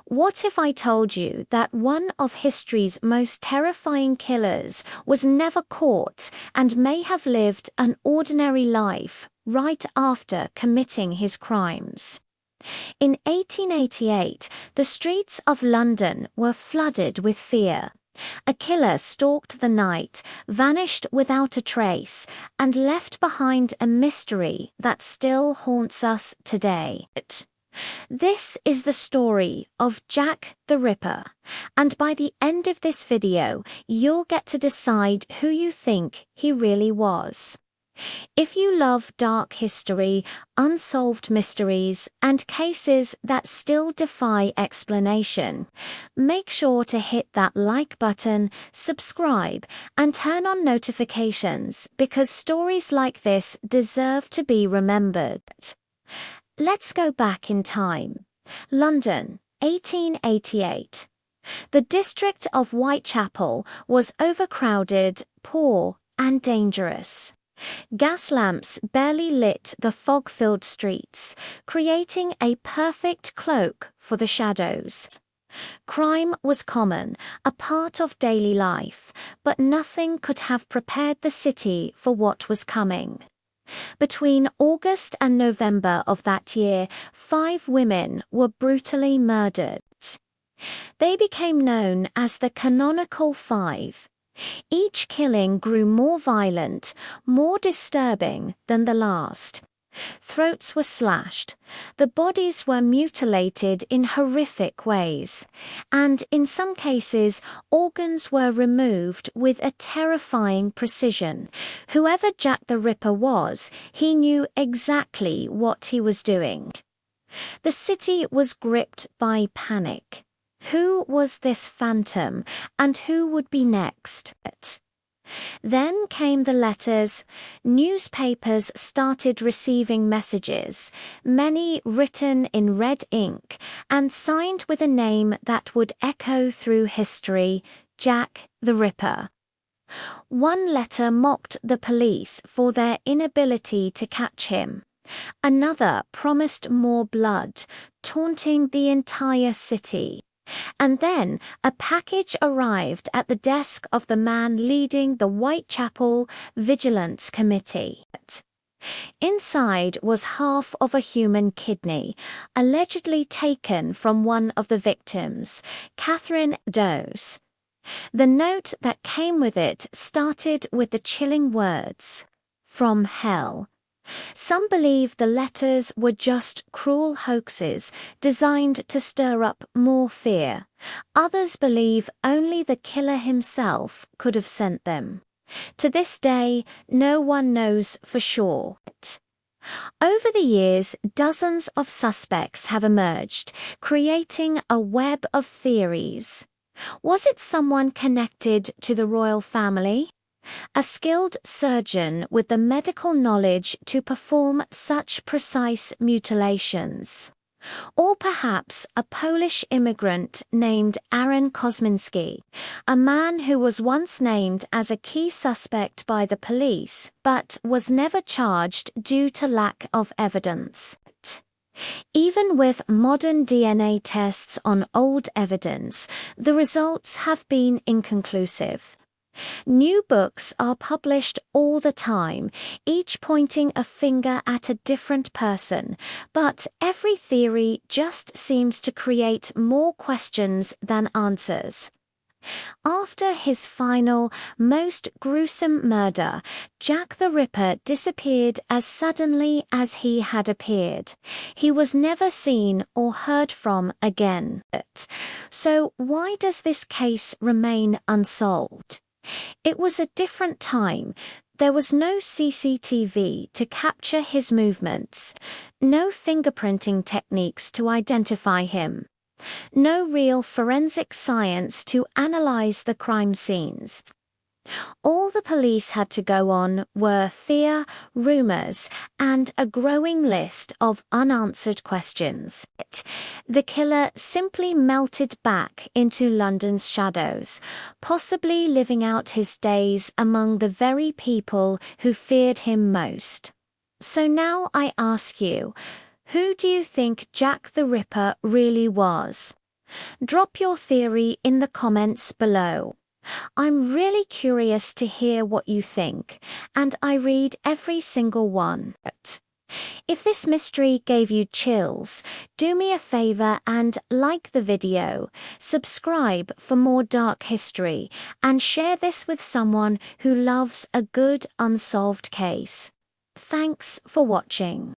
What if I told you that one of history's most terrifying killers was never caught and may have lived an ordinary life right after committing his crimes? In 1888, the streets of London were flooded with fear. A killer stalked the night, vanished without a trace, and left behind a mystery that still haunts us today. This is the story of Jack the Ripper, and by the end of this video, you'll get to decide who you think he really was. If you love dark history, unsolved mysteries, and cases that still defy explanation, make sure to hit that like button, subscribe, and turn on notifications because stories like this deserve to be remembered. Let's go back in time. London, 1888. The district of Whitechapel was overcrowded, poor, and dangerous. Gas lamps barely lit the fog-filled streets, creating a perfect cloak for the shadows. Crime was common, a part of daily life, but nothing could have prepared the city for what was coming. Between August and November of that year, 5 women were brutally murdered. They became known as the Canonical Five. Each killing grew more violent, more disturbing than the last. Throats were slashed, the bodies were mutilated in horrific ways, and in some cases, organs were removed with a terrifying precision. Whoever Jack the Ripper was, he knew exactly what he was doing. The city was gripped by panic. Who was this phantom, and who would be next? Then came the letters. Newspapers started receiving messages, many written in red ink and signed with a name that would echo through history: Jack the Ripper. One letter mocked the police for their inability to catch him. Another promised more blood, taunting the entire city. And then a package arrived at the desk of the man leading the Whitechapel Vigilance Committee. Inside was half of a human kidney, allegedly taken from one of the victims, Catherine Doe's. The note that came with it started with the chilling words, "From hell." Some believe the letters were just cruel hoaxes designed to stir up more fear. Others believe only the killer himself could have sent them. To this day, no one knows for sure. Over the years, dozens of suspects have emerged, creating a web of theories. Was it someone connected to the royal family? A skilled surgeon with the medical knowledge to perform such precise mutilations? Or perhaps a Polish immigrant named Aaron Kosminski, a man who was once named as a key suspect by the police, but was never charged due to lack of evidence. Even with modern DNA tests on old evidence, the results have been inconclusive. New books are published all the time, each pointing a finger at a different person, but every theory just seems to create more questions than answers. After his final, most gruesome murder, Jack the Ripper disappeared as suddenly as he had appeared. He was never seen or heard from again. So why does this case remain unsolved? It was a different time. There was no CCTV to capture his movements, no fingerprinting techniques to identify him, no real forensic science to analyze the crime scenes. All the police had to go on were fear, rumors, and a growing list of unanswered questions. The killer simply melted back into London's shadows, possibly living out his days among the very people who feared him most. So now I ask you, Who do you think Jack the Ripper really was? Drop your theory in the comments below. I'm really curious to hear what you think, and I read every single one. If this mystery gave you chills, do me a favor and like the video, subscribe for more dark history, and share this with someone who loves a good unsolved case. Thanks for watching.